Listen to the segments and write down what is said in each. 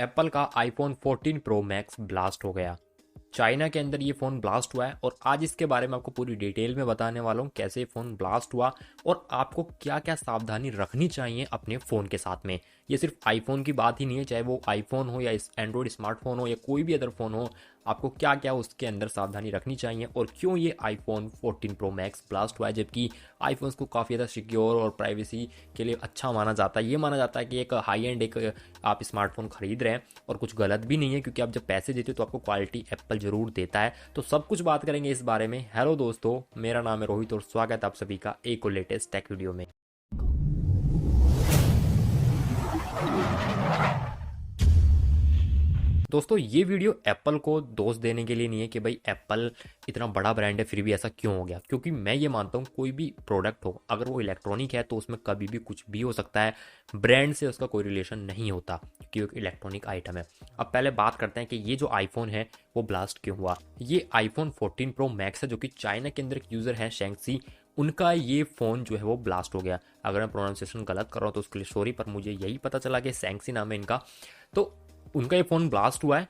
Apple का iPhone 14 pro max blast हो गया। चाइना के अंदर ये फ़ोन ब्लास्ट हुआ है और आज इसके बारे में आपको पूरी डिटेल में बताने वाला हूँ कैसे ये फ़ोन ब्लास्ट हुआ और आपको क्या क्या सावधानी रखनी चाहिए अपने फ़ोन के साथ में। ये सिर्फ आईफोन की बात ही नहीं है, चाहे वो आईफोन हो या एंड्रॉयड स्मार्टफोन हो या कोई भी अदर फ़ोन हो, आपको क्या क्या उसके अंदर सावधानी रखनी चाहिए और क्यों ये आईफोन 14 प्रो मैक्स ब्लास्ट हुआ है, जबकि आईफोन्स को काफ़ी ज़्यादा सिक्योर और प्राइवेसी के लिए अच्छा माना जाता है। ये माना जाता है कि एक हाई एंड एक आप स्मार्टफोन खरीद रहे हैं और कुछ गलत भी नहीं है, क्योंकि आप जब पैसे देते हो तो आपको क्वालिटी एप्पल जरूर देता है। तो सब कुछ बात करेंगे इस बारे में। हेलो दोस्तों, मेरा नाम है रोहित और स्वागत है आप सभी का एक और लेटेस्ट टेक वीडियो में। दोस्तों, ये वीडियो एप्पल को दोष देने के लिए नहीं है कि भाई एप्पल इतना बड़ा ब्रांड है फिर भी ऐसा क्यों हो गया, क्योंकि मैं ये मानता हूँ कोई भी प्रोडक्ट हो अगर वो इलेक्ट्रॉनिक है तो उसमें कभी भी कुछ भी हो सकता है। ब्रांड से उसका कोई रिलेशन नहीं होता क्योंकि एक इलेक्ट्रॉनिक आइटम है। अब पहले बात करते हैं कि ये जो आईफोन है वो ब्लास्ट क्यों हुआ। ये आईफोन 14 प्रो मैक्स है जो कि चाइना के अंदर एक यूज़र है शेंगसी, उनका ये फ़ोन जो है वो ब्लास्ट हो गया। अगर मैं प्रोनाउंसिएशन गलत कर रहा हूँ तो उसके लिए सॉरी, पर मुझे यही पता चला कि शेंगसी नाम है इनका। तो उनका ये फ़ोन ब्लास्ट हुआ है।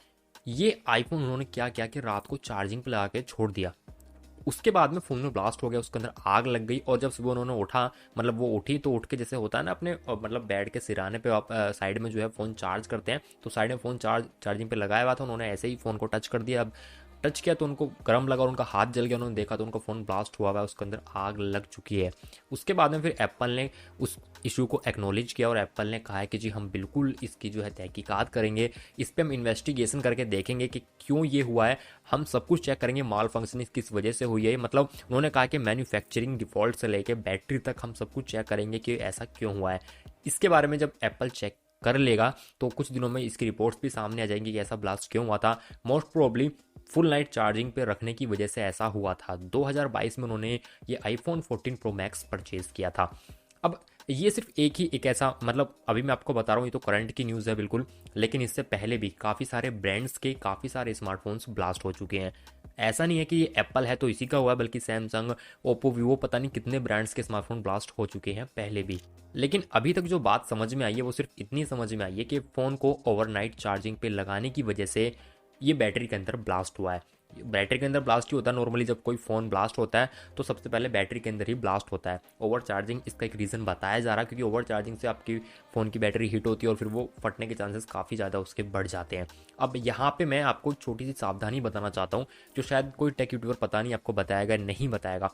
ये आईफोन उन्होंने क्या किया कि रात को चार्जिंग पे लगा के छोड़ दिया। उसके बाद में फ़ोन में ब्लास्ट हो गया, उसके अंदर आग लग गई और जब सुबह उन्होंने उठा, मतलब वो उठी तो उठ के जैसे होता है ना अपने मतलब बेड के सिराने पे आप साइड में जो है फ़ोन चार्ज करते हैं, तो साइड में फ़ोन चार्जिंग पे लगाया हुआ था। उन्होंने ऐसे ही फ़ोन को टच कर दिया। अब टच किया तो उनको गर्म लगा और उनका हाथ जल गया। उन्होंने देखा तो उनका फ़ोन ब्लास्ट हुआ है, उसके अंदर आग लग चुकी है। उसके बाद में फिर एप्पल ने उस इशू को एक्नॉलेज किया और एप्पल ने कहा है कि जी हम बिल्कुल इसकी जो है तहकीकात करेंगे, इस पर हम इन्वेस्टिगेशन करके देखेंगे कि क्यों ये हुआ है। हम सब कुछ चेक करेंगे, माल फंक्शन किस वजह से हुई है। मतलब उन्होंने कहा कि मैन्युफैक्चरिंग डिफॉल्ट से लेके बैटरी तक हम सब कुछ चेक करेंगे कि ऐसा क्यों हुआ है। इसके बारे में जब एप्पल चेक कर लेगा तो कुछ दिनों में इसकी रिपोर्ट्स भी सामने आ जाएंगी कि ऐसा ब्लास्ट क्यों हुआ था। Most probably full night charging पे रखने की वजह से ऐसा हुआ था। 2022 में उन्होंने ये आईफोन 14 प्रो मैक्स परचेज किया था। अब ये सिर्फ एक ऐसा, मतलब अभी मैं आपको बता रहा हूँ ये तो करंट की न्यूज़ है बिल्कुल, लेकिन इससे पहले भी काफ़ी सारे ब्रांड्स के काफ़ी सारे स्मार्टफोन्स ब्लास्ट हो चुके हैं। ऐसा नहीं है कि ये एप्पल है तो इसी का हुआ, बल्कि सैमसंग, ओप्पो, वीवो, पता नहीं कितने ब्रांड्स के स्मार्टफोन ब्लास्ट हो चुके हैं पहले भी। लेकिन अभी तक जो बात समझ में आई है वो सिर्फ इतनी समझ में आई है कि फ़ोन को ओवरनाइट चार्जिंग पे लगाने की वजह से ये बैटरी के अंदर ब्लास्ट हुआ है। बैटरी के अंदर ब्लास्ट ही होता है नॉर्मली, जब कोई फ़ोन ब्लास्ट होता है तो सबसे पहले बैटरी के अंदर ही ब्लास्ट होता है। ओवर चार्जिंग इसका एक रीज़न बताया जा रहा है, क्योंकि ओवर चार्जिंग से आपकी फ़ोन की बैटरी हीट होती है और फिर वो फटने के चांसेस काफ़ी ज़्यादा उसके बढ़ जाते हैं। अब यहाँ पे मैं आपको छोटी सी सावधानी बताना चाहता हूँ जो शायद कोई टेक यूट्यूबर पता नहीं आपको बताएगा नहीं बताएगा।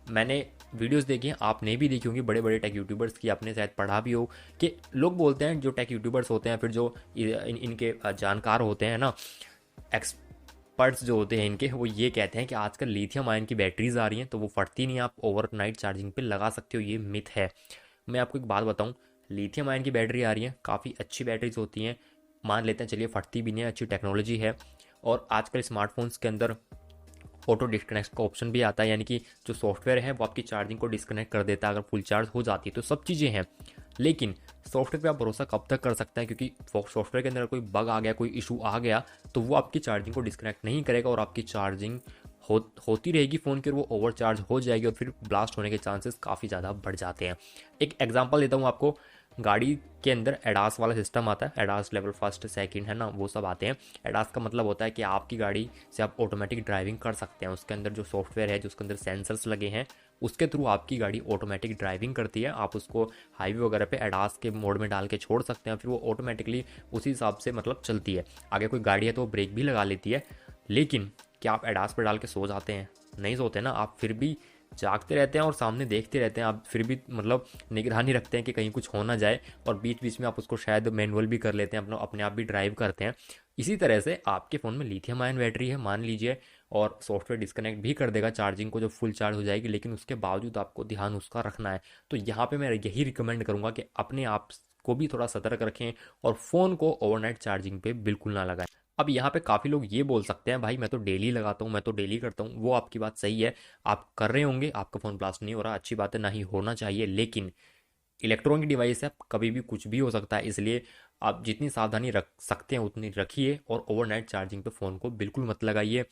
मैंने वीडियोज़ देखी हैं, आपने भी देखी होंगी बड़े बड़े टेक यूट्यूबर्स की, आपने शायद पढ़ा भी हो कि लोग बोलते हैं, जो टेक यूट्यूबर्स होते हैं फिर जो इनके जानकार होते हैं ना, एक्सपर्ट्स जो होते हैं इनके, वो ये कहते हैं कि आजकल लिथियम आयन की बैटरीज आ रही हैं तो वो फटती नहीं है, आप ओवरनाइट चार्जिंग पे लगा सकते हो। ये मिथ है। मैं आपको एक बात बताऊं, लिथियम आयन की बैटरी आ रही है, काफ़ी अच्छी बैटरीज होती हैं, मान लेते हैं चलिए फटती भी नहीं है, अच्छी टेक्नोलॉजी है। और आजकल स्मार्टफोन्स के अंदर ऑटो डिस्कनेक्ट का ऑप्शन भी आता है, यानी कि जो सॉफ्टवेयर है वो आपकी चार्जिंग को डिस्कनेक्ट कर देता है अगर फुल चार्ज हो जाती है। तो सब चीज़ें हैं, लेकिन सॉफ्टवेयर पे आप भरोसा कब तक कर सकते हैं, क्योंकि सॉफ्टवेयर के अंदर कोई बग आ गया, कोई इशू आ गया तो वो आपकी चार्जिंग को डिस्कनेक्ट नहीं करेगा और आपकी चार्जिंग होती रहेगी फ़ोन की और वो ओवर चार्ज हो जाएगी और फिर ब्लास्ट होने के चांसेस काफ़ी ज़्यादा बढ़ जाते हैं। एक एग्जांपल देता हूँ आपको, गाड़ी के अंदर एडास वाला सिस्टम आता है, एडास लेवल फर्स्ट सेकंड है ना, वो सब आते हैं। एडास का मतलब होता है कि आपकी गाड़ी से आप ऑटोमेटिक ड्राइविंग कर सकते हैं। उसके अंदर जो सॉफ्टवेयर है, जो उसके अंदर सेंसर्स लगे हैं, उसके थ्रू आपकी गाड़ी ऑटोमेटिक ड्राइविंग करती है। आप उसको हाईवे वगैरह पे एडास के मोड में डाल के छोड़ सकते हैं, फिर वो ऑटोमेटिकली उसी हिसाब से मतलब चलती है। आगे कोई गाड़ी है तो वो ब्रेक भी लगा लेती है। लेकिन क्या आप एडास पर डाल के सो जाते हैं? नहीं सोते ना, आप फिर भी जागते रहते हैं और सामने देखते रहते हैं। आप फिर भी मतलब निगरानी रखते हैं कि कहीं कुछ हो ना जाए, और बीच बीच में आप उसको शायद मैनुअल भी कर लेते हैं, अपने आप भी ड्राइव करते हैं। इसी तरह से आपके फ़ोन में लिथियम आयन बैटरी है मान लीजिए, और सॉफ्टवेयर डिस्कनेक्ट भी कर देगा चार्जिंग को जब फुल चार्ज हो जाएगी, लेकिन उसके बावजूद आपको ध्यान उसका रखना है। तो यहाँ पे मैं यही रिकमेंड करूँगा कि अपने आप को भी थोड़ा सतर्क रखें और फ़ोन को ओवरनाइट चार्जिंग पे बिल्कुल ना लगाएं। अब यहाँ पे काफ़ी लोग ये बोल सकते हैं भाई मैं तो डेली लगाता हूँ, मैं तो डेली करता हूँ। वो आपकी बात सही है, आप कर रहे होंगे, आपका फ़ोन ब्लास्ट नहीं हो रहा, अच्छी बात है, ना ही होना चाहिए। लेकिन इलेक्ट्रॉनिक डिवाइस है, कभी भी कुछ भी हो सकता है, इसलिए आप जितनी सावधानी रख सकते हैं उतनी रखिए और ओवरनाइट चार्जिंग पे फ़ोन को बिल्कुल मत लगाइए।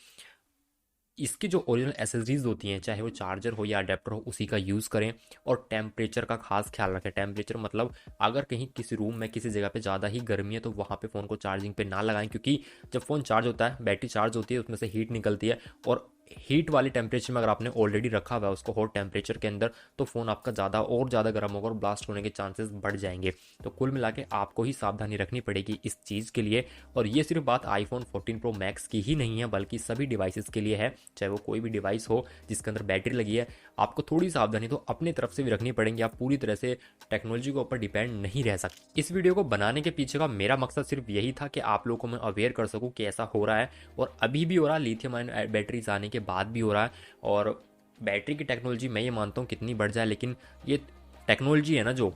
इसकी जो ओरिजिनल एसेसरीज होती हैं, चाहे वो चार्जर हो या अडेप्टर हो, उसी का यूज़ करें। और टेम्परेचर का खास ख्याल रखें। टेम्परेचर मतलब अगर कहीं किसी रूम में किसी जगह पे ज़्यादा ही गर्मी है तो वहाँ पे फ़ोन को चार्जिंग पे ना लगाएं, क्योंकि जब फ़ोन चार्ज होता है, बैटरी चार्ज होती है, उसमें से हीट निकलती है, और हीट वाले टेम्परेचर में अगर आपने ऑलरेडी रखा हुआ है उसको हॉट टेम्परेचर के अंदर, तो फ़ोन आपका ज़्यादा और ज़्यादा गर्म होगा और ब्लास्ट होने के चांसेस बढ़ जाएंगे। तो कुल मिला के आपको ही सावधानी रखनी पड़ेगी इस चीज़ के लिए। और ये सिर्फ बात आईफोन 14 प्रो मैक्स की ही नहीं है, बल्कि सभी डिवाइसेस के लिए है। चाहे वो कोई भी डिवाइस हो जिसके अंदर बैटरी लगी है, आपको थोड़ी सावधानी तो अपनी तरफ से भी रखनी पड़ेगी। आप पूरी तरह से टेक्नोलॉजी के ऊपर डिपेंड नहीं रह सकते। इस वीडियो को बनाने के पीछे का मेरा मकसद सिर्फ यही था कि आप लोगों को मैं अवेयर कर सकूं कि ऐसा हो रहा है, और अभी भी हो रहा है, लिथियम आयन बैटरीज आने के बाद भी हो रहा है। और बैटरी की टेक्नोलॉजी मैं ये मानता हूँ कितनी बढ़ जाए, लेकिन ये टेक्नोलॉजी है ना जो,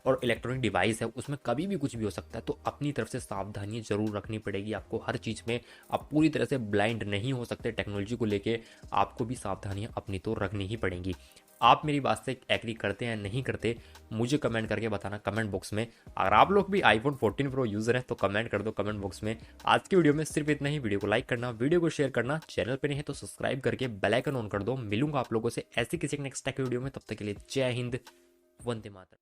और इलेक्ट्रॉनिक डिवाइस है, उसमें कभी भी कुछ भी हो सकता है। तो अपनी तरफ से सावधानी जरूर रखनी पड़ेगी आपको हर चीज़ में। आप पूरी तरह से ब्लाइंड नहीं हो सकते टेक्नोलॉजी को लेके, आपको भी सावधानियां अपनी तो रखनी ही पड़ेंगी। आप मेरी बात से एग्री करते हैं नहीं करते, मुझे कमेंट करके बताना कमेंट बॉक्स में। अगर आप लोग भी आईफोन 14 प्रो यूज़र हैं तो कमेंट कर दो कमेंट बॉक्स में। आज की वीडियो में सिर्फ इतना ही। वीडियो को लाइक करना, वीडियो को शेयर करना, चैनल पर नहीं है तो सब्सक्राइब करके बेल आइकन ऑन कर दो। मिलूंगा आप लोगों से ऐसी किसी नेक्स्ट टेक वीडियो में, तब तक के लिए जय हिंद, वंदे मातरम।